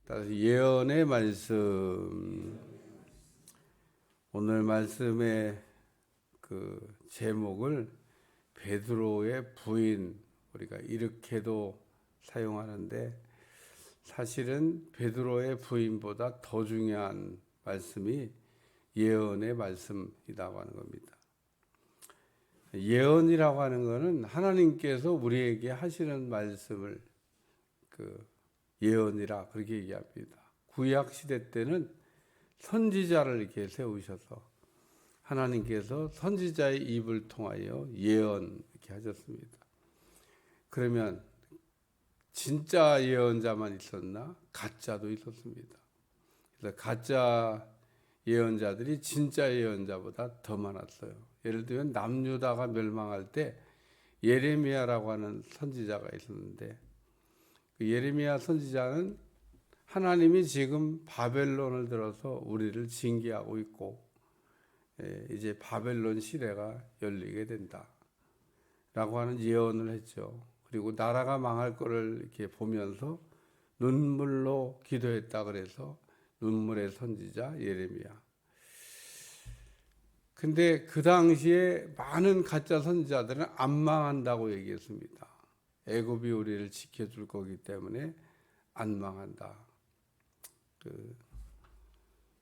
따라서 예언의 말씀, 오늘 말씀의 그 제목을 베드로의 부인, 우리가 이렇게도 사용하는데 사실은 베드로의 부인보다 더 중요한 말씀이 예언의 말씀이라고 하는 겁니다. 예언이라고 하는 것은 하나님께서 우리에게 하시는 말씀을 예언이라 그렇게 얘기합니다. 구약 시대 때는 선지자를 이렇게 세우셔서 하나님께서 선지자의 입을 통하여 예언 이렇게 하셨습니다. 그러면 진짜 예언자만 있었나? 가짜도 있었습니다. 그래서 가짜 예언자들이 진짜 예언자보다 더 많았어요. 예를 들면 남유다가 멸망할 때 예레미야라고 하는 선지자가 있었는데 그 예레미야 선지자는 하나님이 지금 바벨론을 들어서 우리를 징계하고 있고 이제 바벨론 시대가 열리게 된다 라고 하는 예언을 했죠. 그리고 나라가 망할 거를 이렇게 보면서 눈물로 기도했다 그래서 눈물의 선지자 예레미야. 근데 그 당시에 많은 가짜 선지자들은 안 망한다고 얘기했습니다. 애굽이 우리를 지켜줄 거기 때문에 안 망한다.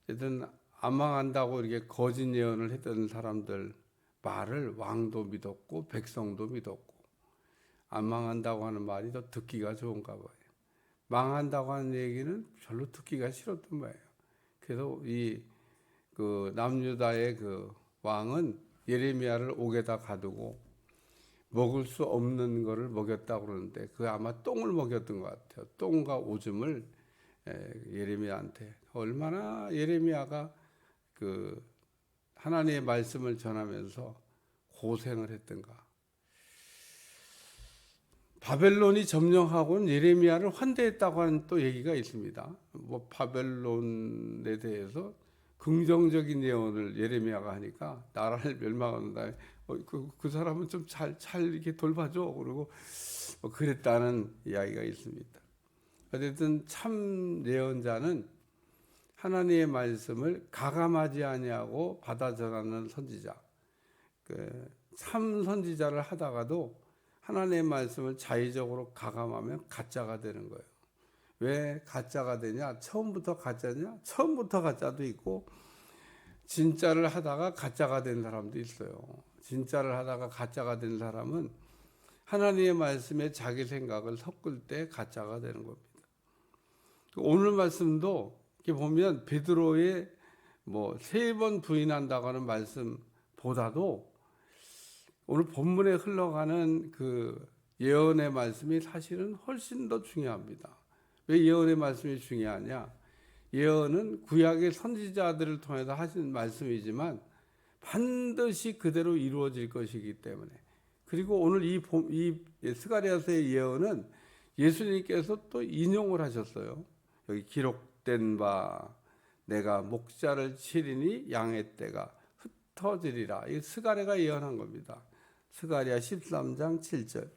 어쨌든 안 망한다고 이렇게 거짓 예언을 했던 사람들 말을 왕도 믿었고 백성도 믿었고, 안 망한다고 하는 말이 더 듣기가 좋은가 봐요. 망한다고 하는 얘기는 별로 듣기가 싫었던 거예요. 그래서 그 남유다의 그 왕은 예레미야를 옥에다 가두고 먹을 수 없는 거를 먹였다고 그러는데 그 아마 똥을 먹였던 것 같아요. 똥과 오줌을 예레미야한테. 얼마나 예레미야가 그 하나님의 말씀을 전하면서 고생을 했던가. 바벨론이 점령하고는 예레미야를 환대했다고 하는 또 얘기가 있습니다. 뭐 바벨론에 대해서 긍정적인 예언을 예레미야가 하니까 나라를 멸망한다. 그 사람은 좀 잘 이렇게 돌봐줘. 그리고 뭐 그랬다는 이야기가 있습니다. 어쨌든 참 예언자는 하나님의 말씀을 가감하지 아니하고 받아 전하는 선지자. 참 선지자를 하다가도 하나님의 말씀을 자의적으로 가감하면 가짜가 되는 거예요. 왜 가짜가 되냐? 처음부터 가짜냐? 처음부터 가짜도 있고 진짜를 하다가 가짜가 된 사람도 있어요. 진짜를 하다가 가짜가 된 사람은 하나님의 말씀에 자기 생각을 섞을 때 가짜가 되는 겁니다. 오늘 말씀도 이렇게 보면 베드로의 뭐 3번 부인한다고 하는 말씀보다도 오늘 본문에 흘러가는 그 예언의 말씀이 사실은 훨씬 더 중요합니다. 왜 예언의 말씀이 중요하냐? 예언은 구약의 선지자들을 통해서 하신 말씀이지만 반드시 그대로 이루어질 것이기 때문에, 그리고 오늘 이 스가랴서의 예언은 예수님께서 또 인용을 하셨어요. 여기 기록된 바 내가 목자를 치리니 양의 떼가 흩어지리라. 이 스가랴가 예언한 겁니다. 스가랴 13장 7절.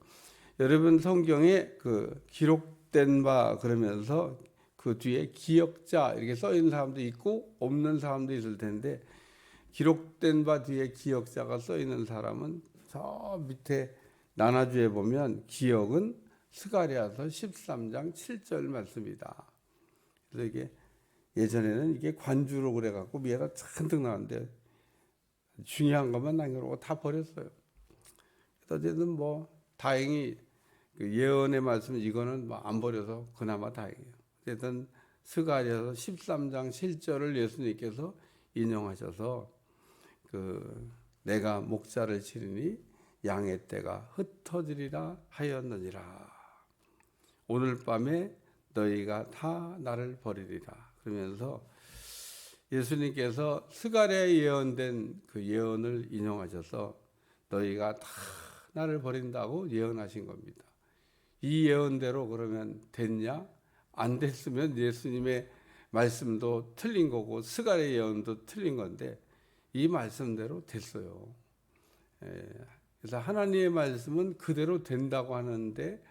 여러분 성경에 그 기록된 바 그러면서 그 뒤에 기억자 이렇게 써 있는 사람도 있고 없는 사람도 있을 텐데, 기록된 바 뒤에 기억자가 써 있는 사람은 저 밑에 나눠주에 보면 기억은 스가랴서 13장 7절 말씀이다. 그래서 이게 예전에는 이게 관주로 그래갖고 위에다 잔뜩 나왔는데 중요한 것만 남겨놓고 다 버렸어요. 어쨌든 뭐 다행히 그 예언의 말씀 이거는 뭐 안 버려서 그나마 다행이에요. 어쨌든 스가랴서 13장 7절을 예수님께서 인용하셔서 내가 목자를 치리니 양의 떼가 흩어지리라 하였느니라. 오늘 밤에 너희가 다 나를 버리리라. 그러면서 예수님께서 스가랴에 예언된 그 예언을 인용하셔서 너희가 다 나를 버린다고 예언하신 겁니다. 이 예언대로 그러면 됐냐? 안 됐으면 예수님의 말씀도 틀린 거고 스가랴 예언도 틀린 건데 이 말씀대로 됐어요. 그래서 하나님의 말씀은 그대로 된다고 하는데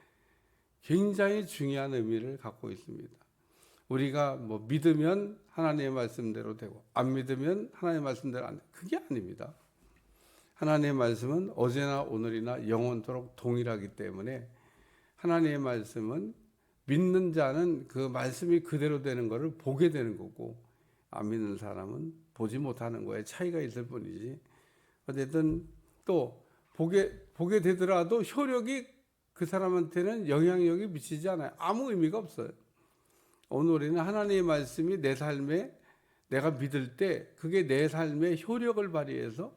굉장히 중요한 의미를 갖고 있습니다. 우리가 뭐 믿으면 하나님의 말씀대로 되고 안 믿으면 하나님의 말씀대로 안 되고 그게 아닙니다. 하나님의 말씀은 어제나 오늘이나 영원토록 동일하기 때문에 하나님의 말씀은 믿는 자는 그 말씀이 그대로 되는 것을 보게 되는 거고 안 믿는 사람은 보지 못하는 거에 차이가 있을 뿐이지 어쨌든 또 보게 되더라도 효력이 그 사람한테는 영향력이 미치지 않아요. 아무 의미가 없어요. 오늘 우리는 하나님의 말씀이 내 삶에 내가 믿을 때 그게 내 삶에 효력을 발휘해서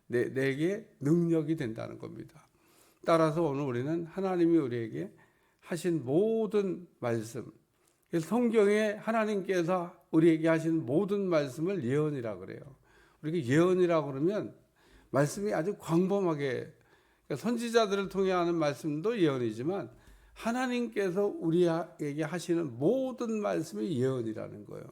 내게 능력이 된다는 겁니다. 따라서 오늘 우리는 하나님이 우리에게 하신 모든 말씀, 성경에 하나님께서 우리에게 하신 모든 말씀을 예언이라고 그래요. 우리가 예언이라고 그러면 말씀이 아주 광범하게 선지자들을 통해 하는 말씀도 예언이지만 하나님께서 우리에게 하시는 모든 말씀이 예언이라는 거예요.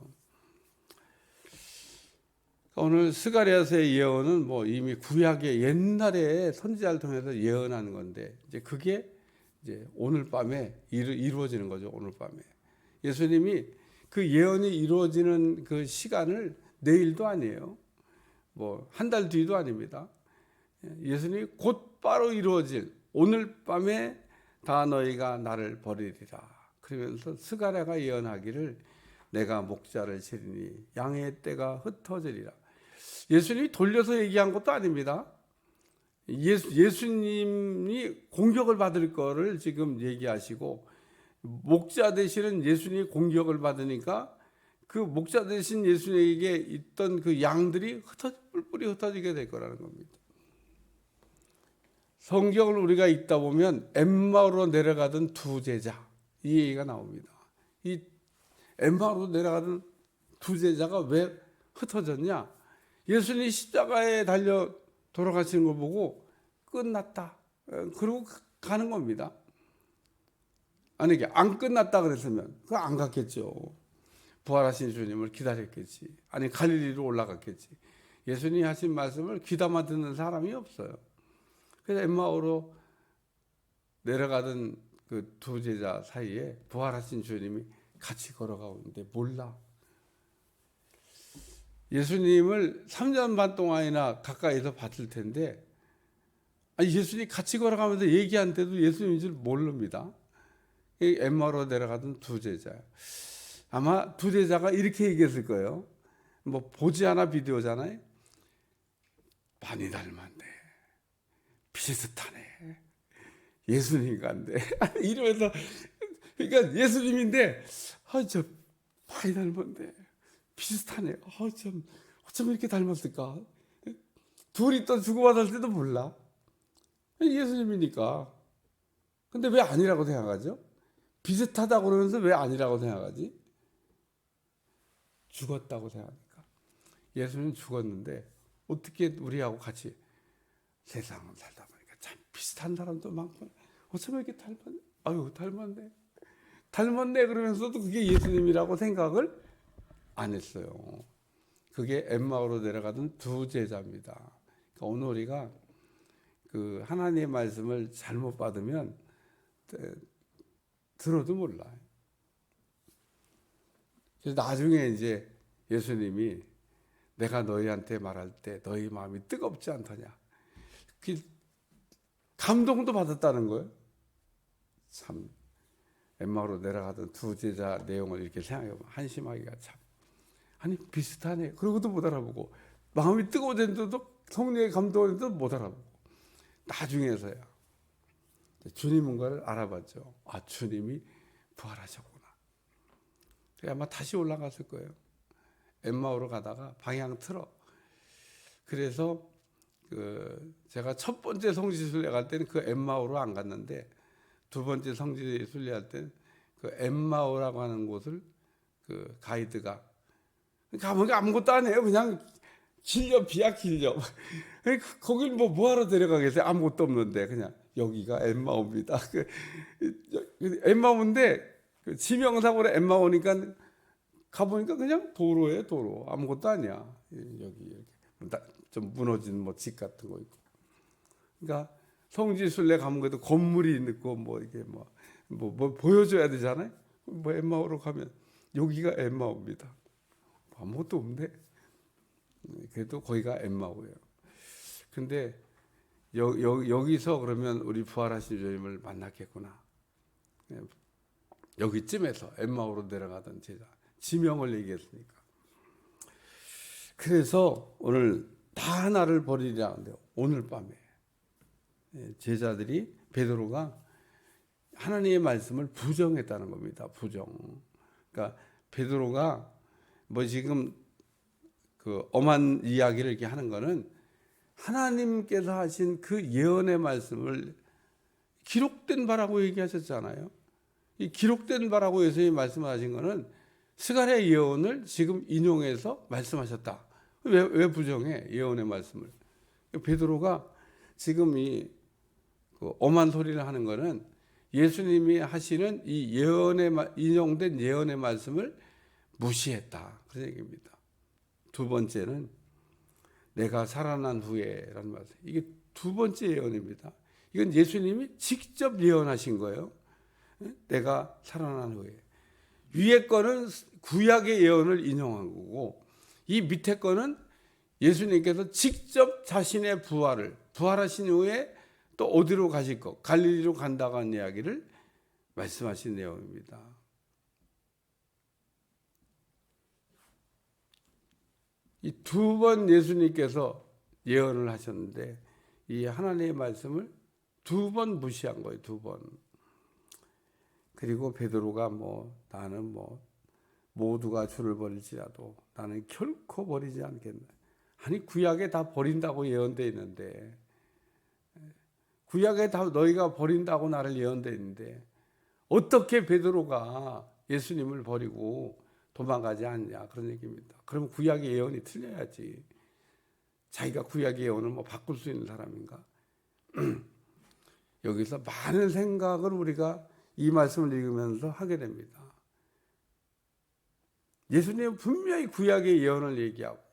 오늘 스가랴서의 예언은 뭐 이미 구약의 옛날에 선지자를 통해서 예언하는 건데 이제 그게 이제 오늘 밤에 이루어지는 거죠. 오늘 밤에 예수님이 그 예언이 이루어지는 그 시간을 내일도 아니에요. 뭐 한 달 뒤도 아닙니다. 예수님이 곧바로 이루어질 오늘 밤에 다 너희가 나를 버리리라. 그러면서 스가랴가 예언하기를 내가 목자를 치리니 양의 떼가 흩어지리라. 예수님이 돌려서 얘기한 것도 아닙니다. 예수님이 공격을 받을 거를 지금 얘기하시고 목자 되시는 예수님이 공격을 받으니까 그 목자 되신 예수님에게 있던 그 양들이 뿔뿔이 흩어지게 될 거라는 겁니다. 성경을 우리가 읽다 보면 엠마오로 내려가던 두 제자 이 얘기가 나옵니다. 이 엠마오로 내려가던 두 제자가 왜 흩어졌냐? 예수님이 십자가에 달려 돌아가시는 걸 보고 끝났다. 그러고 가는 겁니다. 아니 안 끝났다 그랬으면 그거 안 갔겠죠. 부활하신 주님을 기다렸겠지. 아니 갈릴리로 올라갔겠지. 예수님이 하신 말씀을 귀담아 듣는 사람이 없어요. 그래서 엠마오로 내려가던 그 두 제자 사이에 부활하신 주님이 같이 걸어가고 있는데 몰라. 예수님을 3년 반 동안이나 가까이서 봤을 텐데 아니 예수님이 같이 걸어가면서 얘기하는데도 예수님인 줄 모릅니다. 엠마오로 내려가던 두 제자. 아마 두 제자가 이렇게 얘기했을 거예요. 뭐 보지 않아 비디오잖아요. 많이 닮았네. 비슷하네. 예수님 같네. 이러면서 그러니까 예수님인데 저 많이 닮았네. 비슷하네. 어쩜 이렇게 닮았을까? 둘이 또 주고받을 때도 몰라. 예수님이니까. 근데 왜 아니라고 생각하죠? 비슷하다고 그러면서 왜 아니라고 생각하지? 죽었다고 생각하니까. 예수님은 죽었는데 어떻게 우리하고 같이 세상을 살다 보니까 참 비슷한 사람도 많고 어쩜 이렇게 닮았네. 아유 닮았네. 닮았네 그러면서도 그게 예수님이라고 생각을 안 했어요. 그게 엠마오로 내려가던 두 제자입니다. 그러니까 오늘 우리가 그 하나님의 말씀을 잘못 받으면 들어도 몰라요. 그래서 나중에 이제 예수님이 내가 너희한테 말할 때 너희 마음이 뜨겁지 않더냐. 그 감동도 받았다는 거예요. 참 엠마오로 내려가던 두 제자 내용을 이렇게 생각해보면 한심하기가 참. 아니 비슷하네. 그러고도 못 알아보고 마음이 뜨거워졌는데도 성령의 감동을 못 알아보고 나중에서야 주님 뭔가를 알아봤죠. 아 주님이 부활하셨구나. 아마 다시 올라갔을 거예요. 엠마오로 가다가 방향 틀어. 그래서 제가 첫 번째 성지순례 갈 때는 그 엠마오로 안 갔는데 두 번째 성지순례 할 때는 그 엠마오라고 하는 곳을 그 가이드가 가보니까 아무것도 안 해요. 그냥 길려 비야 길려. 거길 뭐하러 데려가겠어요? 아무것도 없는데 그냥 여기가 엠마오입니다. 엠마오인데 그 지명상으로 엠마오니까 가보니까 그냥 도로예요, 도로. 아무것도 아니야. 여기 이렇게 좀 무너진 뭐 집 같은 거 있고. 그러니까 성지순례 가면 그래도 건물이 있고 뭐 이게 뭐 보여줘야 되잖아요. 뭐 엠마오로 가면 여기가 엠마오입니다. 아무것도 없네. 그래도 거기가 엠마오예요. 근데 여기서 그러면 우리 부활하신 주님을 만났겠구나. 여기쯤에서 엠마오로 내려가던 제자, 지명을 얘기했으니까. 그래서 오늘 다 하나를 버리리라 하는데요. 오늘 밤에 제자들이, 베드로가 하나님의 말씀을 부정했다는 겁니다. 부정. 그러니까 베드로가 뭐 지금 그 엄한 이야기를 이렇게 하는 거는 하나님께서 하신 그 예언의 말씀을 기록된 바라고 얘기하셨잖아요. 이 기록된 바라고 예수님이 말씀하신 거는 스가랴의 예언을 지금 인용해서 말씀하셨다. 왜 부정해? 예언의 말씀을. 베드로가 지금 이 엄한 소리를 하는 거는 예수님이 하시는 이 인용된 예언의 말씀을 무시했다. 그런 얘기입니다. 두 번째는 내가 살아난 후에라는 말씀. 이게 두 번째 예언입니다. 이건 예수님이 직접 예언하신 거예요. 내가 살아난 후에. 위에 거는 구약의 예언을 인용한 거고, 이 밑에 거는 예수님께서 직접 자신의 부활하신 후에 또 어디로 가실 것, 갈릴리로 간다고 하는 이야기를 말씀하신 내용입니다. 이 두 번 예수님께서 예언을 하셨는데 이 하나님의 말씀을 두 번 무시한 거예요. 두 번. 그리고 베드로가 나는 모두가 주를 버릴지라도 나는 결코 버리지 않겠네. 아니 구약에 다 버린다고 예언되어 있는데, 구약에 다 너희가 버린다고 나를 예언되어 있는데 어떻게 베드로가 예수님을 버리고 도망가지 않냐, 그런 얘기입니다. 그러면 구약의 예언이 틀려야지. 자기가 구약의 예언을 바꿀 수 있는 사람인가? 여기서 많은 생각을 우리가 이 말씀을 읽으면서 하게 됩니다. 예수님은 분명히 구약의 예언을 얘기하고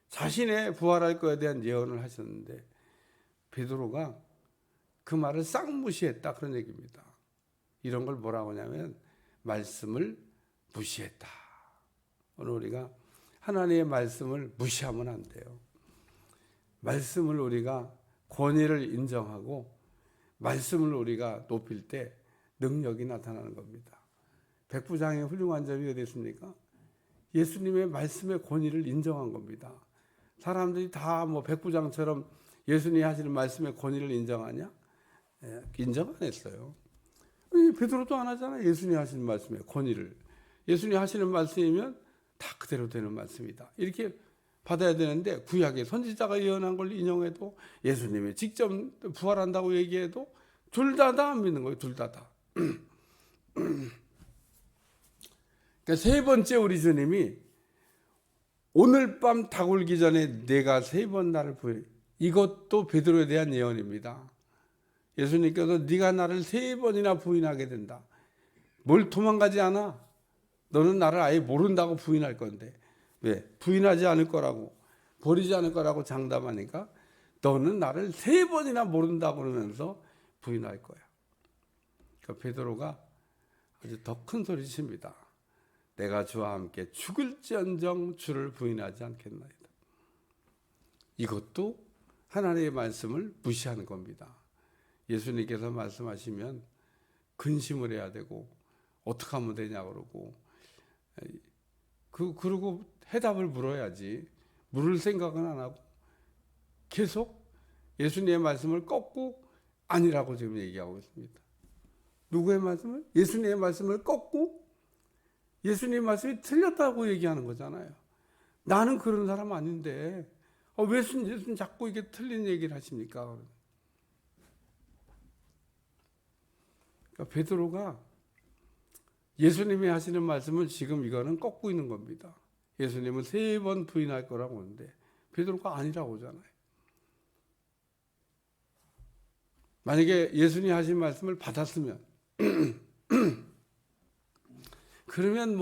자신의 부활할 것에 대한 예언을 하셨는데 베드로가 그 말을 싹 무시했다, 그런 얘기입니다. 이런 걸 뭐라고 하냐면 말씀을 무시했다. 오늘 우리가 하나님의 말씀을 무시하면 안 돼요. 말씀을 우리가 권위를 인정하고 말씀을 우리가 높일 때 능력이 나타나는 겁니다. 백부장의 훌륭한 점이 어디 있습니까? 예수님의 말씀의 권위를 인정한 겁니다. 사람들이 다 백부장처럼 예수님이 하시는 말씀의 권위를 인정하냐? 인정 안 했어요. 베드로도 안 하잖아요. 예수님이 하시는 말씀의 권위를. 예수님이 하시는 말씀이면 다 그대로 되는 말씀이다, 이렇게 받아야 되는데, 구약의 선지자가 예언한 걸 인용해도 예수님이 직접 부활한다고 얘기해도 둘 다 안 믿는 거예요. 둘 다. 그러니까 세 번째 우리 주님이 오늘 밤 다굴기 전에 내가 세 번 나를 부인해. 이것도 베드로에 대한 예언입니다. 예수님께서 네가 나를 세 번이나 부인하게 된다. 뭘 도망가지 않아? 너는 나를 아예 모른다고 부인할 건데. 왜? 부인하지 않을 거라고, 버리지 않을 거라고 장담하니까 너는 나를 세 번이나 모른다고 그러면서 부인할 거야. 그러니까 베드로가 아주 더 큰 소리 칩니다. 내가 주와 함께 죽을지언정 주를 부인하지 않겠나이다. 이것도 하나님의 말씀을 무시하는 겁니다. 예수님께서 말씀하시면 근심을 해야 되고 어떻게 하면 되냐 그러고, 그리고 해답을 물어야지. 물을 생각은 안 하고 계속 예수님의 말씀을 꺾고 아니라고 지금 얘기하고 있습니다. 누구의 말씀을? 예수님의 말씀을 꺾고 예수님의 말씀이 틀렸다고 얘기하는 거잖아요. 나는 그런 사람 아닌데 왜 예수님 자꾸 이게 틀린 얘기를 하십니까? 그러니까 베드로가 예수님이 하시는 말씀을 지금 이거는 꺾고 있는 겁니다. 예수님은 세 번 부인할 거라고 하는데 베드로가 아니라고 하잖아요. 만약에 예수님이 하신 말씀을 받았으면 그러면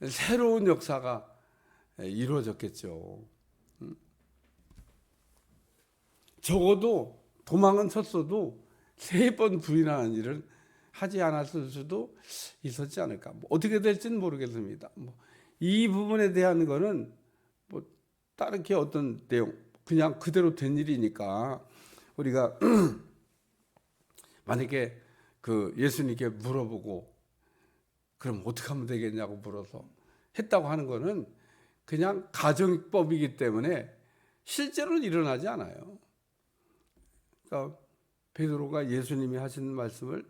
새로운 역사가 이루어졌겠죠. 적어도 도망은 쳤어도 세 번 부인하는 일은 하지 않았을 수도 있었지 않을까. 뭐 어떻게 될지는 모르겠습니다. 이 부분에 대한 거는 뭐 다른 게 어떤 내용, 그냥 그대로 된 일이니까 우리가 만약에 그 예수님께 물어보고 그럼 어떻게 하면 되겠냐고 물어서 했다고 하는 거는 그냥 가정법이기 때문에 실제로는 일어나지 않아요. 그러니까 베드로가 예수님이 하신 말씀을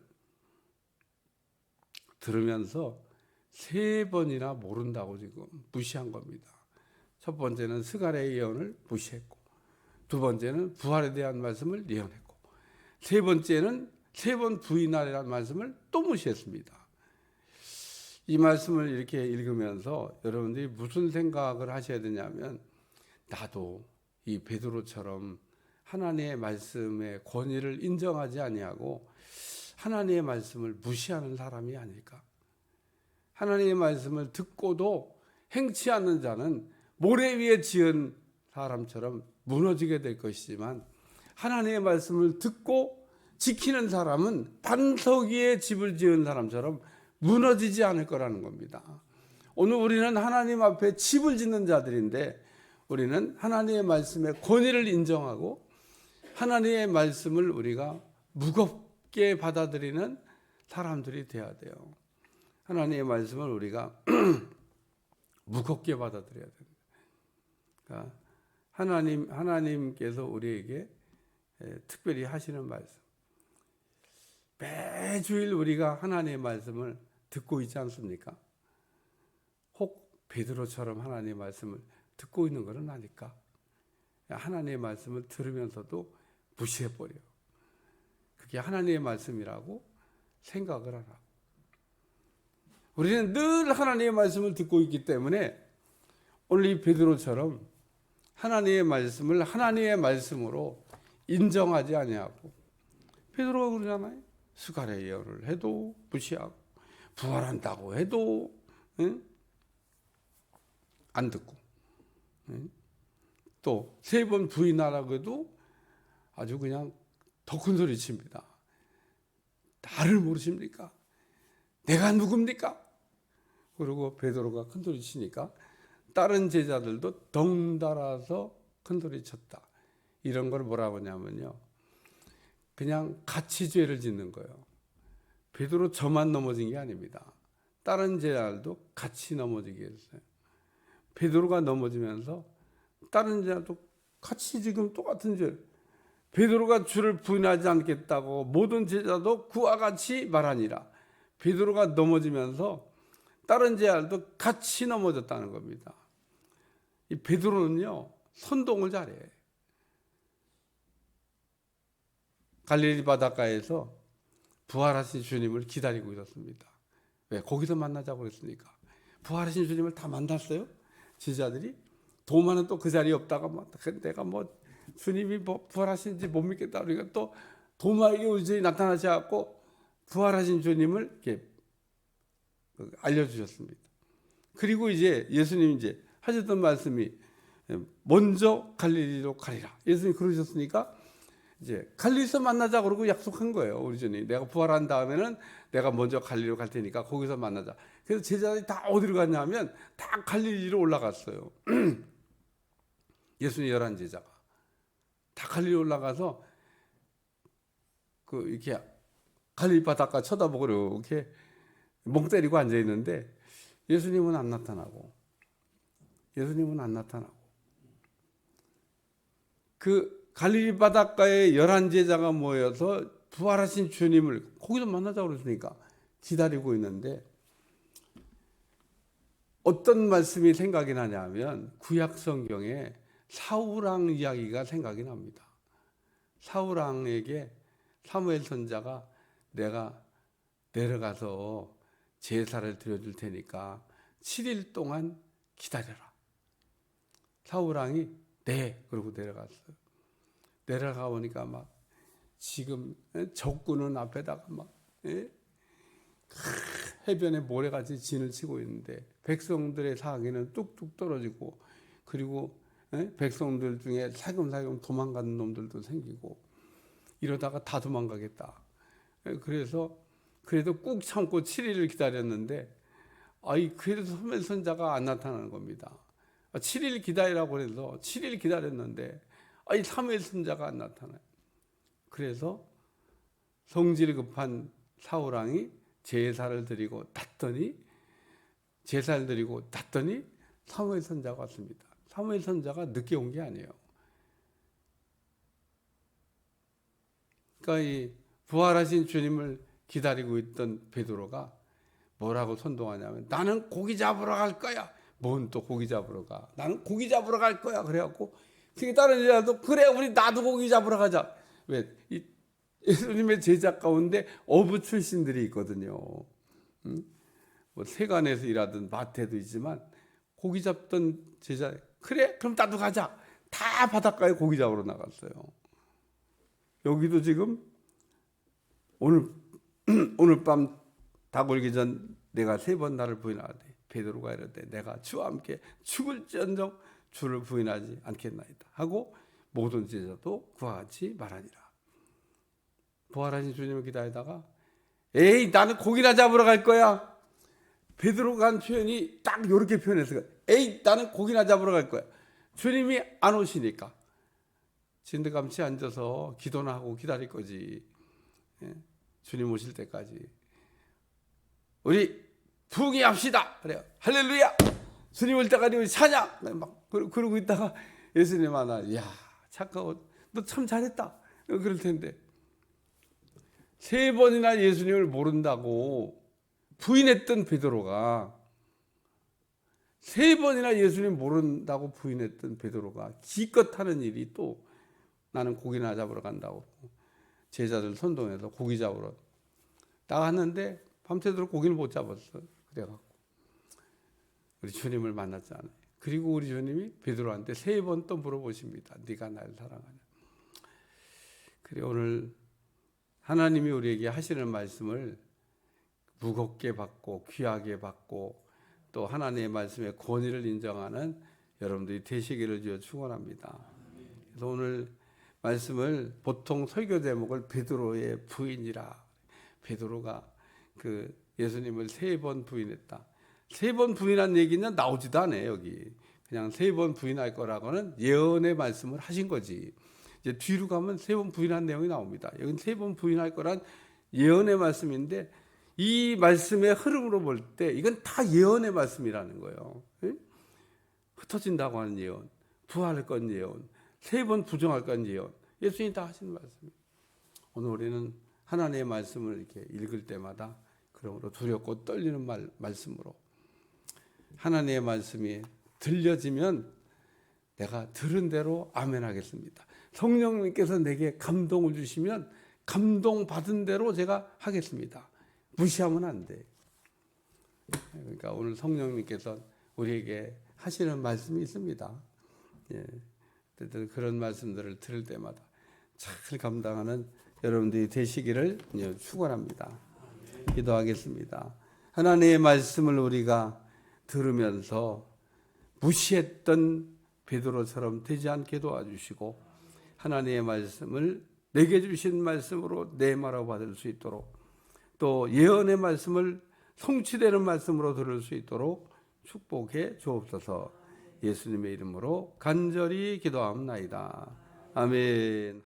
들으면서 3번이나 모른다고 지금 무시한 겁니다. 첫 번째는 스가랴의 예언을 무시했고, 두 번째는 부활에 대한 말씀을 예언했고, 세 번째는 3번 부인하리라는 말씀을 또 무시했습니다. 이 말씀을 이렇게 읽으면서 여러분들이 무슨 생각을 하셔야 되냐면, 나도 이 베드로처럼 하나님의 말씀의 권위를 인정하지 아니하고 하나님의 말씀을 무시하는 사람이 아닐까. 하나님의 말씀을 듣고도 행치 않는 자는 모래 위에 지은 사람처럼 무너지게 될 것이지만, 하나님의 말씀을 듣고 지키는 사람은 반석 위에 집을 지은 사람처럼 무너지지 않을 거라는 겁니다. 오늘 우리는 하나님 앞에 집을 짓는 자들인데, 우리는 하나님의 말씀의 권위를 인정하고 하나님의 말씀을 우리가 무겁게 받아들이는 사람들이 되어야 돼요. 하나님의 말씀을 우리가 무겁게 받아들여야 됩니다. 그러니까 하나님께서 우리에게 특별히 하시는 말씀, 매주일 우리가 하나님의 말씀을 듣고 있지 않습니까? 혹 베드로처럼 하나님의 말씀을 듣고 있는 것은 아닐까? 하나님의 말씀을 들으면서도 무시해버려. 그게 하나님의 말씀이라고 생각을 하라고. 우리는 늘 하나님의 말씀을 듣고 있기 때문에 오늘 이 베드로처럼 하나님의 말씀을 하나님의 말씀으로 인정하지 아니하고, 베드로가 그러잖아요. 스가랴 예언을 해도 무시하고 부활한다고 해도 안 듣고, 또 3번 부인하라고 해도 아주 그냥 더 큰 소리 칩니다. 나를 모르십니까? 내가 누굽니까? 그리고 베드로가 큰 소리 치니까 다른 제자들도 덩달아서 큰 소리 쳤다. 이런 걸 뭐라고 하냐면요, 그냥 같이 죄를 짓는 거예요. 베드로 저만 넘어진 게 아닙니다. 다른 제자들도 같이 넘어지게 했어요. 베드로가 넘어지면서 다른 제자도 같이 지금 똑같은 죄, 베드로가 주를 부인하지 않겠다고 모든 제자도 그와 같이 말하니라. 베드로가 넘어지면서 다른 제자들도 같이 넘어졌다는 겁니다. 이 베드로는요, 선동을 잘해. 갈릴리 바닷가에서 부활하신 주님을 기다리고 있었습니다. 왜? 거기서 만나자고 그랬으니까. 부활하신 주님을 다 만났어요. 제자들이. 도마는 또 그 자리에 없다가 내가 주님이 부활하신지 못 믿겠다. 그러니까 또 도마에게 우리 주님이 나타나셔서 부활하신 주님을 이렇게 알려주셨습니다. 그리고 이제 예수님이 이제 하셨던 말씀이 먼저 갈릴리로 가리라. 예수님이 그러셨으니까 이제 갈릴리에서 만나자 그러고 약속한 거예요. 우리 주님. 내가 부활한 다음에는 내가 먼저 갈릴리로 갈 테니까 거기서 만나자. 그래서 제자들이 다 어디로 갔냐면 다 갈릴리로 올라갔어요. 예수님 11제자가 다 갈릴리 올라가서 이렇게 갈릴리 바닷가 쳐다보고 이렇게 멍 때리고 앉아 있는데 예수님은 안 나타나고 그 갈릴리 바닷가에 11제자가 모여서 부활하신 주님을 거기서 만나자고 그랬으니까 기다리고 있는데, 어떤 말씀이 생각이 나냐면 구약 성경에 사울왕 이야기가 생각이 납니다. 사울왕에게 사무엘 선자가 내가 내려가서 제사를 드려줄 테니까 7일 동안 기다려라. 사울왕이 네, 그러고 내려갔어요. 내려가 보니까 막 지금 적군은 앞에다가 막 해변에 모래같이 진을 치고 있는데 백성들의 사기는 뚝뚝 떨어지고, 그리고 백성들 중에 살금살금 도망가는 놈들도 생기고, 이러다가 다 도망가겠다. 그래서 그래도 꾹 참고 7일을 기다렸는데 그래도 사무엘 선자가 안 나타나는 겁니다. 7일 기다리라고 해서 7일 기다렸는데 사무엘 선자가 안 나타나요. 그래서 성질 급한 사울 왕이 제사를 드리고 땄더니 사무엘 선자가 왔습니다. 사무엘 선자가 늦게 온 게 아니에요. 그러니까 이 부활하신 주님을 기다리고 있던 베드로가 뭐라고 선동하냐면 나는 고기 잡으러 갈 거야. 뭔 또 고기 잡으러 가? 나는 고기 잡으러 갈 거야. 그래갖고 다른 여자도 그래 우리 나도 고기 잡으러 가자. 왜? 예수님의 제자 가운데 어부 출신들이 있거든요. 뭐 세관에서 일하던 마태도 있지만 고기 잡던 제자 그래 그럼 나도 가자. 다 바닷가에 고기 잡으러 나갔어요. 여기도 지금 오늘 밤 닭 울기 전 내가 3번 나를 부인하되 베드로가 이르되 내가 주와 함께 죽을지언정 주를 부인하지 않겠나이다 하고 모든 제자도 그와 같이 말하니라. 부활하신 주님을 기다리다가 에이 나는 고기나 잡으러 갈 거야. 베드로가 한 표현이 딱 이렇게 표현했어요. 에이 나는 고기나 잡으러 갈 거야. 주님이 안 오시니까 진드감치 앉아서 기도나 하고 기다릴 거지. 주님 오실 때까지 우리 부흥합시다. 그래요. 할렐루야. 주님 올 때까지 우리 찬양. 막 그러고 있다가 예수님 하나 야 착하고 너 참 잘했다. 그럴 텐데 3번이나 예수님을 모른다고 부인했던 베드로가 3번이나 예수님 모른다고 부인했던 베드로가 기껏 하는 일이 또 나는 고기나 잡으러 간다고 제자들 선동해서 고기 잡으러 나갔는데 밤새도록 고기는 못 잡았어. 그래갖고 우리 주님을 만났잖아요. 그리고 우리 주님이 베드로한테 3번 또 물어보십니다. 네가 나를 사랑하냐. 그래 오늘 하나님이 우리에게 하시는 말씀을 무겁게 받고 귀하게 받고 또 하나님의 말씀의 권위를 인정하는 여러분들이 되시기를 주여 축원합니다. 그래서 오늘 말씀을 보통 설교 제목을 베드로의 부인이라. 베드로가 그 예수님을 3번 부인했다. 3번 부인한 얘기는 나오지도 않아요. 여기 그냥 3번 부인할 거라고는 예언의 말씀을 하신 거지. 이제 뒤로 가면 3번 부인한 내용이 나옵니다. 여기는 3번 부인할 거란 예언의 말씀인데 이 말씀의 흐름으로 볼 때 이건 다 예언의 말씀이라는 거예요. 흩어진다고 하는 예언, 부활할 건 예언, 3번 부정할 건 예언. 예수님이 다 하시는 말씀이에요. 오늘 우리는 하나님의 말씀을 이렇게 읽을 때마다 그러므로 두렵고 떨리는 말씀으로 하나님의 말씀이 들려지면 내가 들은 대로 아멘 하겠습니다. 성령님께서 내게 감동을 주시면 감동받은 대로 제가 하겠습니다. 무시하면 안 돼. 그러니까 오늘 성령님께서 우리에게 하시는 말씀이 있습니다. 그런 말씀들을 들을 때마다 잘 감당하는 여러분들이 되시기를 축원합니다. 기도하겠습니다. 하나님의 말씀을 우리가 들으면서 무시했던 베드로처럼 되지 않게 도와주시고 하나님의 말씀을 내게 주신 말씀으로 내 말하고 받을 수 있도록 또 예언의 말씀을 성취되는 말씀으로 들을 수 있도록 축복해 주옵소서. 예수님의 이름으로 간절히 기도합나이다. 아멘.